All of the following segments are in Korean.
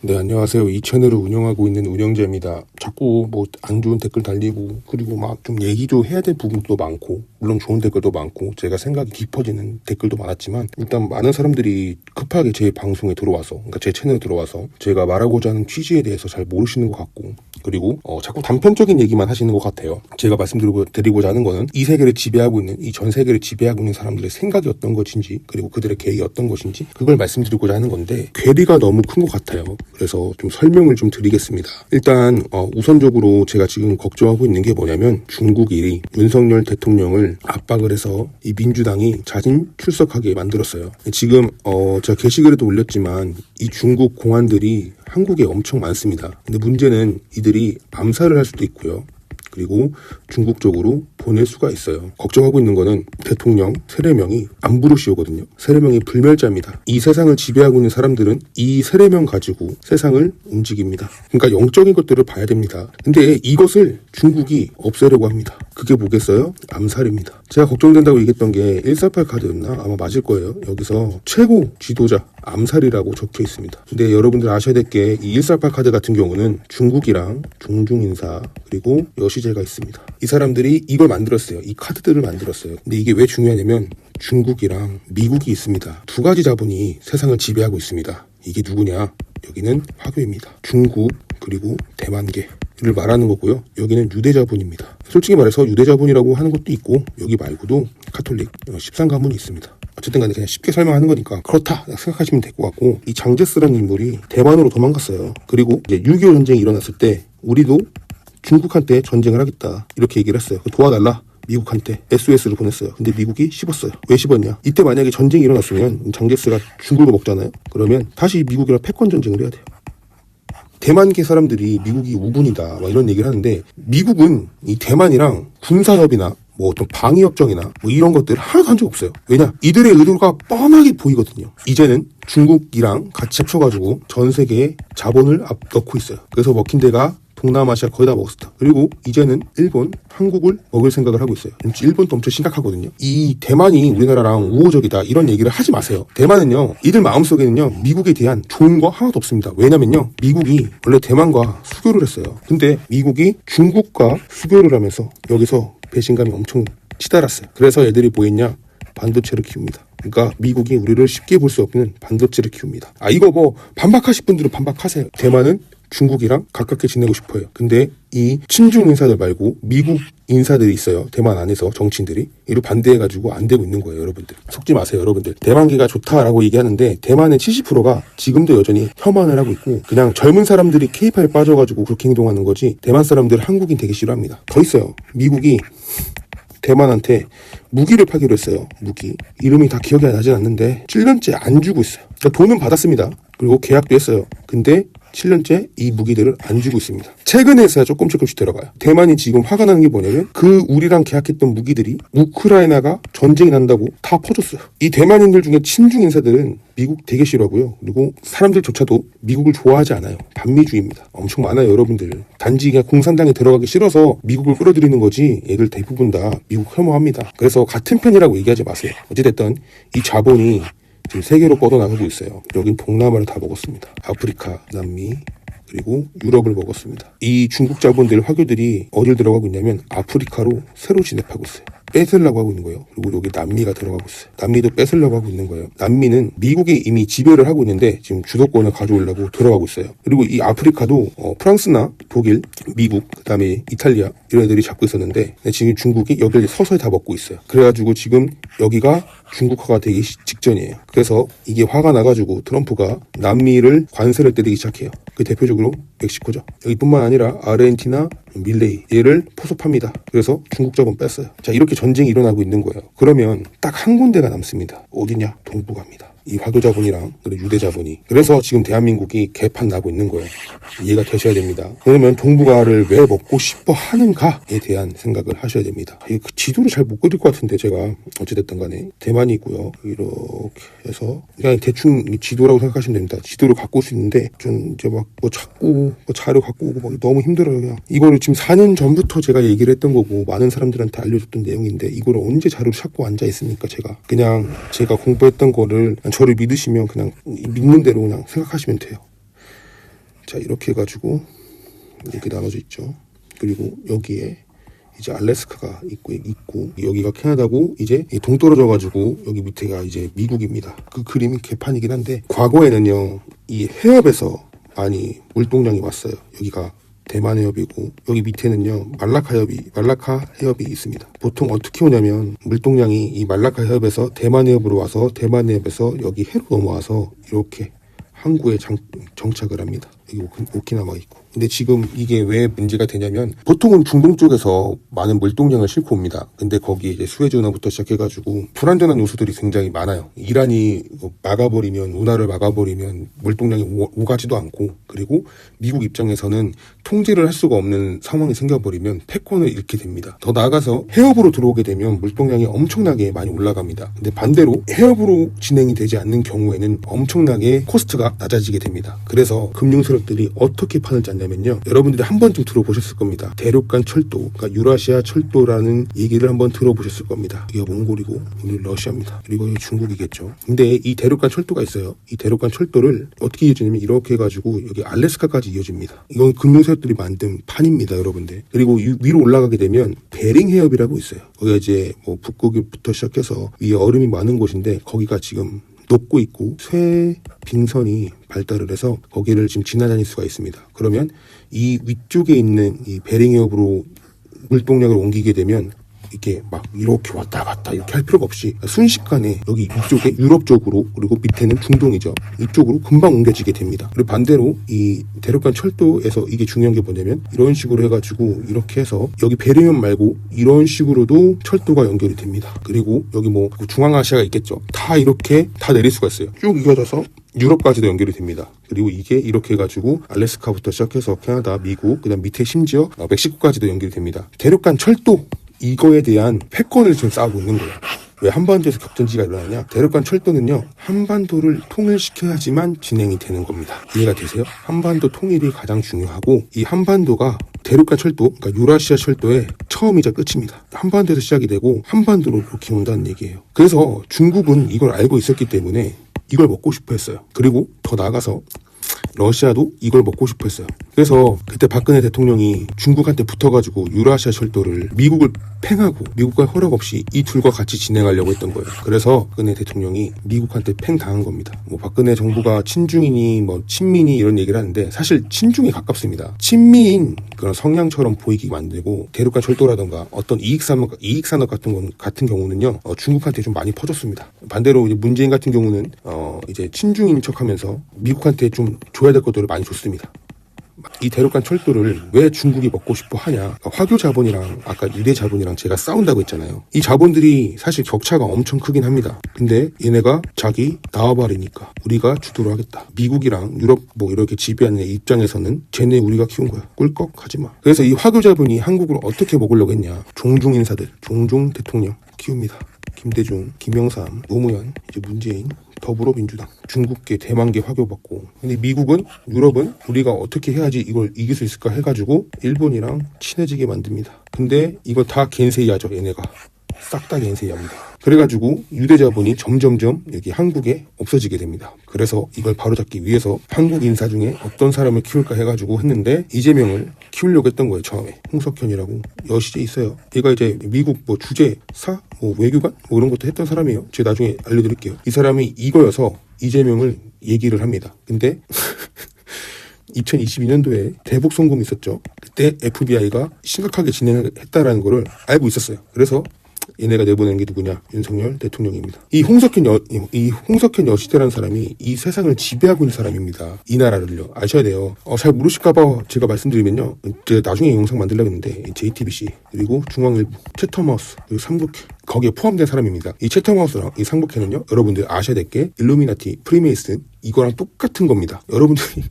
네, 안녕하세요. 이 채널을 운영하고 있는 운영자입니다. 자꾸 뭐 안 좋은 댓글 달리고 그리고 막 좀 얘기도 해야 될 부분도 많고 물론 좋은 댓글도 많고 제가 생각이 깊어지는 댓글도 많았지만 일단 많은 사람들이 급하게 제 방송에 들어와서 그러니까 제 채널에 들어와서 제가 말하고자 하는 취지에 대해서 잘 모르시는 것 같고 그리고 자꾸 단편적인 얘기만 하시는 것 같아요. 제가 말씀드리고자 하는 거는 이 세계를 지배하고 있는 이 전 세계를 지배하고 있는 사람들의 생각이 어떤 것인지 그리고 그들의 계획이 어떤 것인지 그걸 말씀드리고자 하는 건데 괴리가 너무 큰 것 같아요. 그래서 좀 설명을 좀 드리겠습니다. 일단 우선적으로 제가 지금 걱정하고 있는 게 뭐냐면 중국이 윤석열 대통령을 압박을 해서 이 민주당이 자진 출석하게 만들었어요. 지금 제가 게시글에도 올렸지만 이 중국 공안들이 한국에 엄청 많습니다. 근데 문제는 이들이 암살을 할 수도 있고요. 그리고 중국 쪽으로 보낼 수가 있어요. 걱정하고 있는 거는 대통령 세례명이 안부르시오거든요. 세례명이 불멸자입니다. 이 세상을 지배하고 있는 사람들은 이 세례명 가지고 세상을 움직입니다. 그러니까 영적인 것들을 봐야 됩니다. 근데 이것을 중국이 없애려고 합니다. 그게 뭐겠어요? 암살입니다. 제가 걱정된다고 얘기했던 게 148 카드였나? 아마 맞을 거예요. 여기서 최고 지도자 암살이라고 적혀 있습니다. 근데 여러분들 아셔야 될 게 이 148 카드 같은 경우는 중국이랑 종중인사 그리고 여시제가 있습니다. 이 사람들이 이걸 만들었어요. 이 카드들을 만들었어요. 근데 이게 왜 중요하냐면 중국이랑 미국이 있습니다. 두 가지 자본이 세상을 지배하고 있습니다. 이게 누구냐? 여기는 화교입니다. 중국 그리고 대만계를 말하는 거고요. 여기는 유대자본입니다. 솔직히 말해서 유대자본이라고 하는 것도 있고 여기 말고도 가톨릭 13가문이 있습니다. 어쨌든 간에 그냥 쉽게 설명하는 거니까 그렇다 생각하시면 될 것 같고 이 장제스라는 인물이 대만으로 도망갔어요. 그리고 이제 6.25 전쟁이 일어났을 때 우리도 중국한테 전쟁을 하겠다 이렇게 얘기를 했어요. 도와달라. 미국한테 SOS를 보냈어요. 근데 미국이 씹었어요. 왜 씹었냐? 이때 만약에 전쟁이 일어났으면 장제스가 중국을 먹잖아요. 그러면 다시 미국이랑 패권 전쟁을 해야 돼요. 대만계 사람들이 미국이 우군이다 막 이런 얘기를 하는데 미국은 이 대만이랑 군사협이나 뭐 어떤 방위협정이나 뭐 이런 것들 하나도 한 적 없어요. 왜냐? 이들의 의도가 뻔하게 보이거든요. 이제는 중국이랑 같이 합쳐가지고 전 세계에 자본을 넣고 있어요. 그래서 먹힌 데가 동남아시아 거의 다 먹었다. 그리고 이제는 일본, 한국을 먹을 생각을 하고 있어요. 일본도 엄청 심각하거든요. 이 대만이 우리나라랑 우호적이다 이런 얘기를 하지 마세요. 대만은요. 이들 마음속에는요. 미국에 대한 좋은 거 하나도 없습니다. 왜냐면요. 미국이 원래 대만과 수교를 했어요. 근데 미국이 중국과 수교를 하면서 여기서 배신감이 엄청 치달았어요. 그래서 애들이 뭐 했냐? 반도체를 키웁니다. 그러니까 미국이 우리를 쉽게 볼 수 없는 반도체를 키웁니다. 이거 뭐 반박하실 분들은 반박하세요. 대만은 중국이랑 가깝게 지내고 싶어요. 근데 이 친중 인사들 말고 미국 인사들이 있어요. 대만 안에서 정치인들이 이를 반대해가지고 안 되고 있는 거예요. 여러분들 속지 마세요. 여러분들 대만계가 좋다라고 얘기하는데 대만의 70%가 지금도 여전히 혐오를 하고 있고 그냥 젊은 사람들이 K-팝에 빠져가지고 그렇게 행동하는 거지 대만 사람들은 한국인 되게 싫어합니다. 더 있어요. 미국이 대만한테 무기를 파기로 했어요. 무기. 이름이 다 기억이 나진 않는데 7년째 안 주고 있어요. 그러니까 돈은 받았습니다. 그리고 계약도 했어요. 근데 7년째 이 무기들을 안 주고 있습니다. 최근에서야 조금씩 들어가요. 대만이 지금 화가 나는 게 뭐냐면 그 우리랑 계약했던 무기들이 우크라이나가 전쟁이 난다고 다 퍼줬어요. 이 대만인들 중에 친중 인사들은 미국 되게 싫어하고요. 그리고 사람들조차도 미국을 좋아하지 않아요. 반미주의입니다. 엄청 많아요. 여러분들. 단지 그냥 공산당에 들어가기 싫어서 미국을 끌어들이는 거지 얘들 대부분 다 미국 혐오합니다. 그래서 같은 편이라고 얘기하지 마세요. 어찌됐든 이 자본이 지금 세계로 뻗어나가고 있어요. 여긴 동남아를 다 먹었습니다. 아프리카, 남미, 그리고 유럽을 먹었습니다. 이 중국 자본들 화교들이 어딜 들어가고 있냐면 아프리카로 새로 진입하고 있어요. 뺏으려고 하고 있는 거예요. 그리고 여기 남미가 들어가고 있어요. 남미도 뺏으려고 하고 있는 거예요. 남미는 미국이 이미 지배를 하고 있는데 지금 주도권을 가져오려고 들어가고 있어요. 그리고 이 아프리카도 프랑스나 독일, 미국, 그다음에 이탈리아 이런 애들이 잡고 있었는데 지금 중국이 여기를 서서히 다 먹고 있어요. 그래가지고 지금 여기가 중국화가 되기 직전이에요. 그래서 이게 화가 나가지고 트럼프가 남미를 관세를 때리기 시작해요. 그 대표적으로 멕시코죠. 여기뿐만 아니라 아르헨티나, 밀레이 얘를 포섭합니다. 그래서 중국 자본 뺐어요. 자, 이렇게 전쟁이 일어나고 있는 거예요. 그러면 딱 한 군데가 남습니다. 어디냐? 동북아입니다. 이 화교 자본이랑 유대 자본이. 그래서 지금 대한민국이 개판 나고 있는 거예요. 이해가 되셔야 됩니다. 그러면 동북아를 왜 먹고 싶어 하는가에 대한 생각을 하셔야 됩니다. 그 지도를 잘 못 그릴 것 같은데 제가 어찌됐든 간에 대만이 있고요. 이렇게 해서 그냥 대충 지도라고 생각하시면 됩니다. 지도를 갖고 올 수 있는데 좀 이제 막 뭐 찾고 뭐 자료 갖고 오고 막 너무 힘들어요. 그냥 이거를 지금 4년 전부터 제가 얘기를 했던 거고 많은 사람들한테 알려줬던 내용인데 이거를 언제 자료를 찾고 앉아 있습니까? 제가 공부했던 거를 저를 믿으시면 그냥 믿는 대로 그냥 생각하시면 돼요. 자, 이렇게 해가지고 이렇게 나눠져 있죠. 그리고 여기에 이제 알래스카가 있고 여기가 캐나다고 이제 동떨어져가지고 여기 밑에가 이제 미국입니다. 그 그림이 개판이긴 한데 과거에는요 이 해협에서 많이 물동량이 왔어요. 여기가 대만 해협이고 여기 밑에는요 말라카 해협이 있습니다. 보통 어떻게 오냐면 물동량이 이 말라카 해협에서 대만 해협으로 와서 대만 해협에서 여기 해로 넘어와서 이렇게 항구에 정착을 합니다. 여기 오키나와 있고. 근데 지금 이게 왜 문제가 되냐면 보통은 중동 쪽에서 많은 물동량을 싣고 옵니다. 근데 거기에 이제 수에즈 운하부터 시작해가지고 불안전한 요소들이 굉장히 많아요. 이란이 막아버리면 운하를 막아버리면 물동량이 오가지도 않고 그리고 미국 입장에서는 통제를 할 수가 없는 상황이 생겨버리면 패권을 잃게 됩니다. 더 나아가서 해협으로 들어오게 되면 물동량이 엄청나게 많이 올라갑니다. 근데 반대로 해협으로 진행이 되지 않는 경우에는 엄청나게 코스트가 낮아지게 됩니다. 그래서 금융 세력들이 어떻게 판을 짰냐면요. 여러분들이 한 번쯤 들어보셨을 겁니다. 대륙간 철도, 그러니까 유라시아 철도라는 얘기를 한번 들어보셨을 겁니다. 이게 몽골이고 우리 러시아입니다. 그리고 여기 중국이겠죠. 근데 이 대륙간 철도가 있어요. 이 대륙간 철도를 어떻게 이어지냐면 이렇게 해가지고 여기 알래스카까지 이어집니다. 이건 금융 세력들이 만든 판입니다, 여러분들. 그리고 위로 올라가게 되면 베링 해협이라고 있어요. 거기가 이제 뭐 북극부터 시작해서 위에 얼음이 많은 곳인데 거기가 지금 녹고 있고 쇠 빙선이 발달을 해서 거기를 지금 지나다닐 수가 있습니다. 그러면 이 위쪽에 있는 이 베링 해협으로 물동량을 옮기게 되면 이렇게 막 이렇게 왔다 갔다 이렇게 할 필요가 없이 순식간에 여기 이쪽에 유럽 쪽으로 그리고 밑에는 중동이죠. 이쪽으로 금방 옮겨지게 됩니다. 그리고 반대로 이 대륙간 철도에서 이게 중요한 게 뭐냐면 이런 식으로 해가지고 이렇게 해서 여기 베링해협 말고 이런 식으로도 철도가 연결이 됩니다. 그리고 여기 뭐 중앙아시아가 있겠죠. 다 이렇게 다 내릴 수가 있어요. 쭉 이어져서 유럽까지도 연결이 됩니다. 그리고 이게 이렇게 해가지고 알래스카부터 시작해서 캐나다, 미국, 그다음 밑에 심지어 멕시코까지도 연결이 됩니다. 대륙간 철도 이거에 대한 패권을 지금 싸우고 있는 거예요. 왜 한반도에서 격전지가 일어나냐? 대륙간 철도는요, 한반도를 통일시켜야지만 진행이 되는 겁니다. 이해가 되세요? 한반도 통일이 가장 중요하고, 이 한반도가 대륙간 철도, 그러니까 유라시아 철도의 처음이자 끝입니다. 한반도에서 시작이 되고, 한반도로 이렇게 온다는 얘기예요. 그래서 중국은 이걸 알고 있었기 때문에 이걸 먹고 싶어 했어요. 그리고 더 나아가서 러시아도 이걸 먹고 싶어 했어요. 그래서 그때 박근혜 대통령이 중국한테 붙어가지고 유라시아 철도를 미국을 팽하고 미국과 허락 없이 이 둘과 같이 진행하려고 했던 거예요. 그래서 박근혜 대통령이 미국한테 팽 당한 겁니다. 뭐 박근혜 정부가 친중이니 뭐 친민이 이런 얘기를 하는데 사실 친중에 가깝습니다. 친미인 그런 성향처럼 보이게 만들고 대륙간 철도라던가 어떤 이익산업 같은 경우는요 중국한테 좀 많이 퍼졌습니다. 반대로 이제 문재인 같은 경우는 이제 친중인 척하면서 미국한테 좀 줘야 될 것들을 많이 줬습니다. 이 대륙간 철도를 왜 중국이 먹고 싶어 하냐? 화교 자본이랑 아까 유대 자본이랑 제가 싸운다고 했잖아요. 이 자본들이 사실 격차가 엄청 크긴 합니다. 근데 얘네가 자기 나와버리니까 우리가 주도를 하겠다. 미국이랑 유럽 뭐 이렇게 지배하는 입장에서는 쟤네 우리가 키운 거야. 꿀꺽 하지 마. 그래서 이 화교 자본이 한국을 어떻게 먹으려고 했냐? 종중 인사들, 종중 대통령 키웁니다. 김대중, 김영삼, 노무현, 이제 문재인, 더불어민주당, 중국계 대만계 화교받고. 근데 미국은, 유럽은 우리가 어떻게 해야지 이걸 이길 수 있을까 해가지고 일본이랑 친해지게 만듭니다. 근데 이거 다 겐세이하죠, 얘네가. 싹 다 겐세이합니다. 그래가지고 유대자본이 점점점 여기 한국에 없어지게 됩니다. 그래서 이걸 바로잡기 위해서 한국 인사 중에 어떤 사람을 키울까 해가지고 했는데 이재명을 키우려고 했던 거예요. 처음에 홍석현이라고 여시제 있어요. 얘가 이제 미국 뭐 주재사 뭐 외교관 뭐 이런 것도 했던 사람이에요. 제가 나중에 알려드릴게요. 이 사람이 이거여서 이재명을 얘기를 합니다. 근데 2022년도에 대북 송금이 있었죠. 그때 FBI가 심각하게 진행했다라는 거를 알고 있었어요. 그래서 얘네가 내보낸 게 누구냐? 윤석열 대통령입니다. 이 홍석현 여시대라는 사람이 이 세상을 지배하고 있는 사람입니다. 이 나라를요. 아셔야 돼요. 잘 모르실까봐 제가 말씀드리면요. 제가 나중에 영상 만들려고 했는데 JTBC 그리고 중앙일보, 채텀하우스 그리고 삼국회 거기에 포함된 사람입니다. 이 채텀하우스랑 이 삼국회는요. 여러분들 아셔야 될 게 일루미나티, 프리메이슨 이거랑 똑같은 겁니다. 여러분들이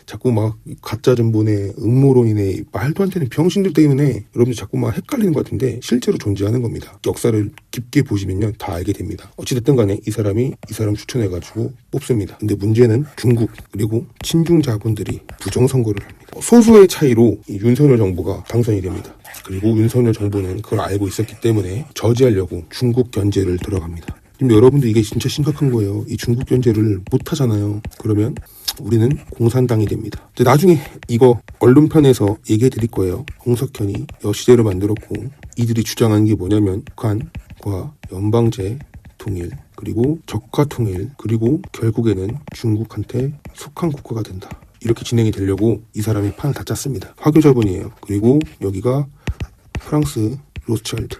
자꾸 막 가짜 정보네, 음모론이네, 말도 안 되는 병신들 때문에 여러분들 자꾸 막 헷갈리는 것 같은데 실제로 존재하는 겁니다. 역사를 깊게 보시면요 다 알게 됩니다. 어찌됐든 간에 이 사람 추천해가지고 뽑습니다. 근데 문제는 중국 그리고 친중 자본들이 부정선거를 합니다. 소수의 차이로 이 윤석열 정부가 당선이 됩니다. 그리고 윤석열 정부는 그걸 알고 있었기 때문에 저지하려고 중국 견제를 들어갑니다. 지금 여러분들 이게 진짜 심각한 거예요. 이 중국 견제를 못 하잖아요. 그러면 우리는 공산당이 됩니다. 나중에 이거 언론편에서 얘기해 드릴 거예요. 홍석현이 여시제를 만들었고 이들이 주장하는 게 뭐냐면 북한과 연방제 통일 그리고 적화 통일 그리고 결국에는 중국한테 속한 국가가 된다. 이렇게 진행이 되려고 이 사람이 판을 다 짰습니다. 화교 자본이에요. 그리고 여기가 프랑스 로스차일드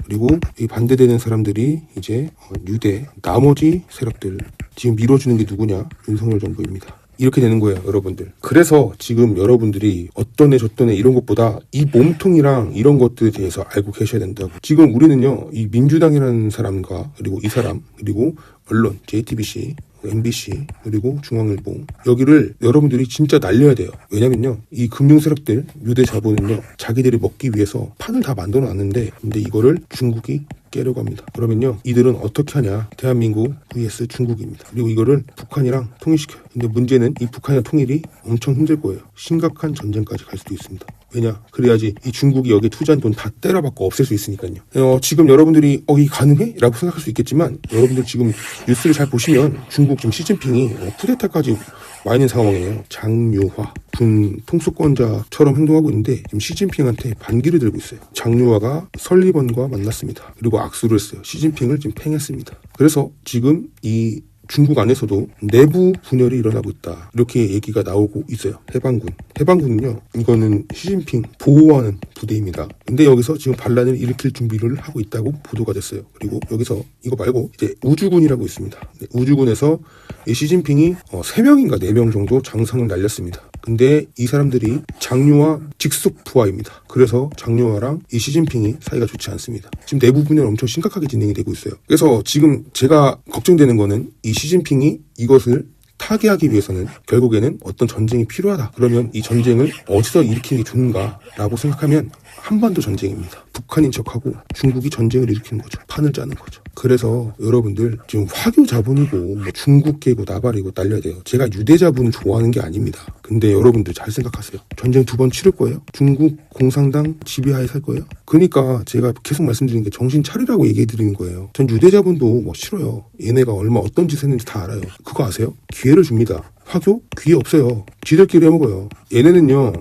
그리고 이 반대되는 사람들이 이제 유대 나머지 세력들 지금 밀어주는 게 누구냐? 윤석열 정부입니다. 이렇게 되는 거예요, 여러분들. 그래서 지금 여러분들이 어떤 애 저떤 애 이런 것보다 이 몸통이랑 이런 것들에 대해서 알고 계셔야 된다고. 지금 우리는요, 이 민주당이라는 사람과 그리고 이 사람 그리고 언론 JTBC MBC 그리고 중앙일보 여기를 여러분들이 진짜 날려야 돼요. 왜냐면요 이 금융 세력들 유대 자본은요 자기들이 먹기 위해서 판을 다 만들어 놨는데 근데 이거를 중국이 깨려고 합니다. 그러면요 이들은 어떻게 하냐 대한민국 vs 중국입니다. 그리고 이거를 북한이랑 통일시켜요. 근데 문제는 이 북한이랑 통일이 엄청 힘들 거예요. 심각한 전쟁까지 갈 수도 있습니다. 왜냐? 그래야지 이 중국이 여기에 투자한 돈 다 때려박고 없앨 수 있으니까요. 지금 여러분들이 이게 가능해? 라고 생각할 수 있겠지만 여러분들 지금 뉴스를 잘 보시면 중국 지금 시진핑이 쿠데타까지 와 있는 상황이에요. 장유화 군 통수권자처럼 행동하고 있는데 지금 시진핑한테 반기를 들고 있어요. 장유화가 설리번과 만났습니다. 그리고 악수를 했어요. 시진핑을 지금 팽했습니다. 그래서 지금 이 중국 안에서도 내부 분열이 일어나고 있다. 이렇게 얘기가 나오고 있어요. 해방군. 해방군은요. 이거는 시진핑 보호하는 부대입니다. 근데 여기서 지금 반란을 일으킬 준비를 하고 있다고 보도가 됐어요. 그리고 여기서 이거 말고 이제 우주군이라고 있습니다. 우주군에서 이 시진핑이 3명인가 4명 정도 장성을 날렸습니다. 근데 이 사람들이 장유화 직속 부하입니다. 그래서 장유화랑 이 시진핑이 사이가 좋지 않습니다. 지금 내부 분열 엄청 심각하게 진행이 되고 있어요. 그래서 지금 제가 걱정되는 거는 이 시진핑이 이것을 타개하기 위해서는 결국에는 어떤 전쟁이 필요하다. 그러면 이 전쟁을 어디서 일으키는 게 좋은가라고 생각하면 한반도 전쟁입니다. 북한인 척하고 중국이 전쟁을 일으키는 거죠. 판을 짜는 거죠. 그래서 여러분들 지금 화교 자본이고 뭐 중국 계고 나발이고 날려야 돼요. 제가 유대 자본을 좋아하는 게 아닙니다. 근데 여러분들 잘 생각하세요. 전쟁 2번 치를 거예요? 중국 공산당 지배하에 살 거예요? 그러니까 제가 계속 말씀드리는 게 정신 차리라고 얘기해 드리는 거예요. 전 유대 자본도 뭐 싫어요. 얘네가 얼마 어떤 짓을 했는지 다 알아요. 그거 아세요? 기회를 줍니다. 화교? 기회 없어요. 지들끼리 해먹어요. 얘네는요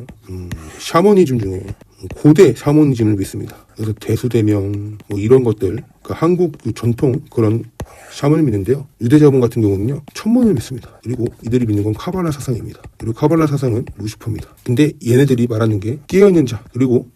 샤머니즘 중에 고대 샤머니즘을 믿습니다. 그래서 대수대명 뭐 이런 것들 그 한국 그 전통 그런 샤먼을 믿는데요. 유대자본 같은 경우는요 천문을 믿습니다. 그리고 이들이 믿는 건 카발라 사상입니다. 그리고 카발라 사상은 루시퍼입니다. 근데 얘네들이 말하는 게 깨어있는 자 그리고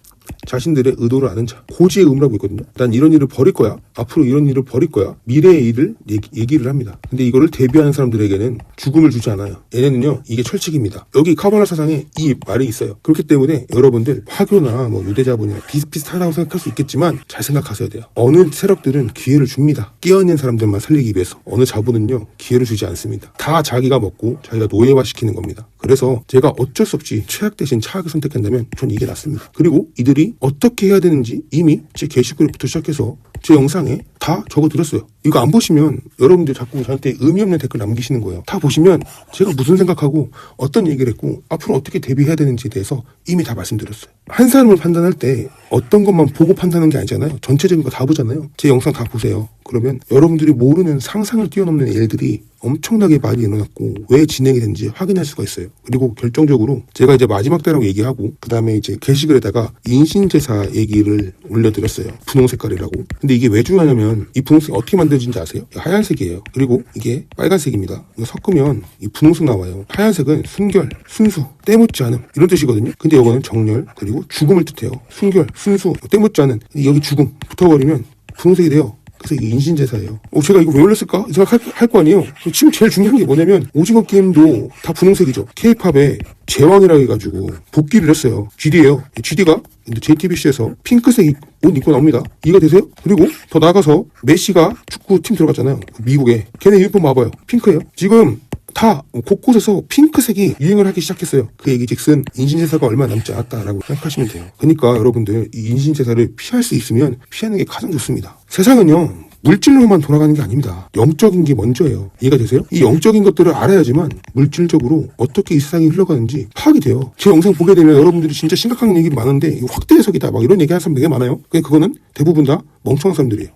자신들의 의도를 아는 자 고지의 의무라고 있거든요. 난 이런 일을 벌일 거야. 앞으로 이런 일을 벌일 거야. 미래의 일을 얘기를 합니다. 근데 이거를 대비하는 사람들에게는 죽음을 주지 않아요. 얘네는요 이게 철칙입니다. 여기 카발라 사상에 이 말이 있어요. 그렇기 때문에 여러분들 화교나 뭐 유대자본이나 비슷비슷하다고 생각할 수 있겠지만 잘 생각하셔야 돼요. 어느 세력들은 기회를 줍니다. 깨어있는 사람들만 살리기 위해서. 어느 자본은요 기회를 주지 않습니다. 다 자기가 먹고 자기가 노예화시키는 겁니다. 그래서 제가 어쩔 수 없이 최악 대신 차악을 선택한다면 전 이게 낫습니다. 그리고 이들이 어떻게 해야 되는지 이미 제 게시글부터 시작해서 제 영상에 다 적어드렸어요. 이거 안 보시면 여러분들 자꾸 저한테 의미 없는 댓글 남기시는 거예요. 다 보시면 제가 무슨 생각하고 어떤 얘기를 했고 앞으로 어떻게 대비해야 되는지에 대해서 이미 다 말씀드렸어요. 한 사람을 판단할 때 어떤 것만 보고 판단하는 게 아니잖아요. 전체적인 거 다 보잖아요. 제 영상 다 보세요. 그러면 여러분들이 모르는 상상을 뛰어넘는 일들이 엄청나게 많이 일어났고 왜 진행이 된지 확인할 수가 있어요. 그리고 결정적으로 제가 이제 마지막 때라고 얘기하고 그 다음에 이제 게시글에다가 인신제사 얘기를 올려드렸어요. 분홍 색깔이라고. 근데 이게 왜 중요하냐면 이 분홍색이 어떻게 만들어진지 아세요? 하얀색이에요. 그리고 이게 빨간색입니다. 이거 섞으면 이 분홍색 나와요. 하얀색은 순결, 순수, 때묻지 않음 이런 뜻이거든요. 근데 이거는 정렬 그리고 죽음을 뜻해요. 순결, 순수, 때묻지 않은 여기 죽음 붙어버리면 분홍색이 돼요. 그래서 이게 인신제사예요. 제가 이거 왜 올렸을까? 이 생각 할 거 아니에요. 지금 제일 중요한 게 뭐냐면 오징어 게임도 다 분홍색이죠. K-팝에 제왕이라고 해가지고 복귀를 했어요. GD예요. GD가 JTBC에서 핑크색 옷 입고 나옵니다. 이해가 되세요? 그리고 더 나아가서 메시가 축구팀 들어갔잖아요. 미국에. 걔네 유니폼 봐봐요. 핑크예요. 지금 다 곳곳에서 핑크색이 유행을 하기 시작했어요. 그 얘기즉슨 인신제사가 얼마 남지 않았다라고 생각하시면 돼요. 그러니까 여러분들 이 인신제사를 피할 수 있으면 피하는 게 가장 좋습니다. 세상은요 물질로만 돌아가는 게 아닙니다. 영적인 게 먼저예요. 이해가 되세요? 이 영적인 것들을 알아야지만 물질적으로 어떻게 이 세상이 흘러가는지 파악이 돼요. 제 영상 보게 되면 여러분들이 진짜 심각한 얘기가 많은데 이거 확대 해석이다 막 이런 얘기 하는 사람 되게 많아요. 그거는 대부분 다 멍청한 사람들이에요.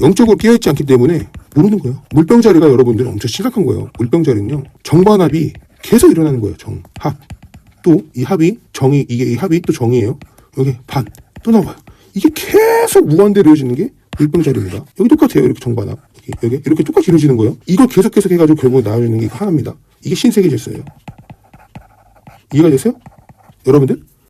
영적으로 끼어있지 않기 때문에 모르는 거예요. 물병자리가 여러분들은 엄청 심각한 거예요. 물병자리는요. 정반합이 계속 일어나는 거예요. 정합. 또 이 합이 정이, 이게 이 합이 또 정이에요. 여기 반 또 나와요. 이게 계속 무한대로 이어지는 게 물병자리입니다. 여기 똑같아요. 이렇게 정반합. 여기 이렇게 똑같이 이루어지는 거예요. 이걸 계속 해가지고 결국 나오는 게 하나입니다. 이게 신세계질서예요. 이해가 됐어요? 여러분들?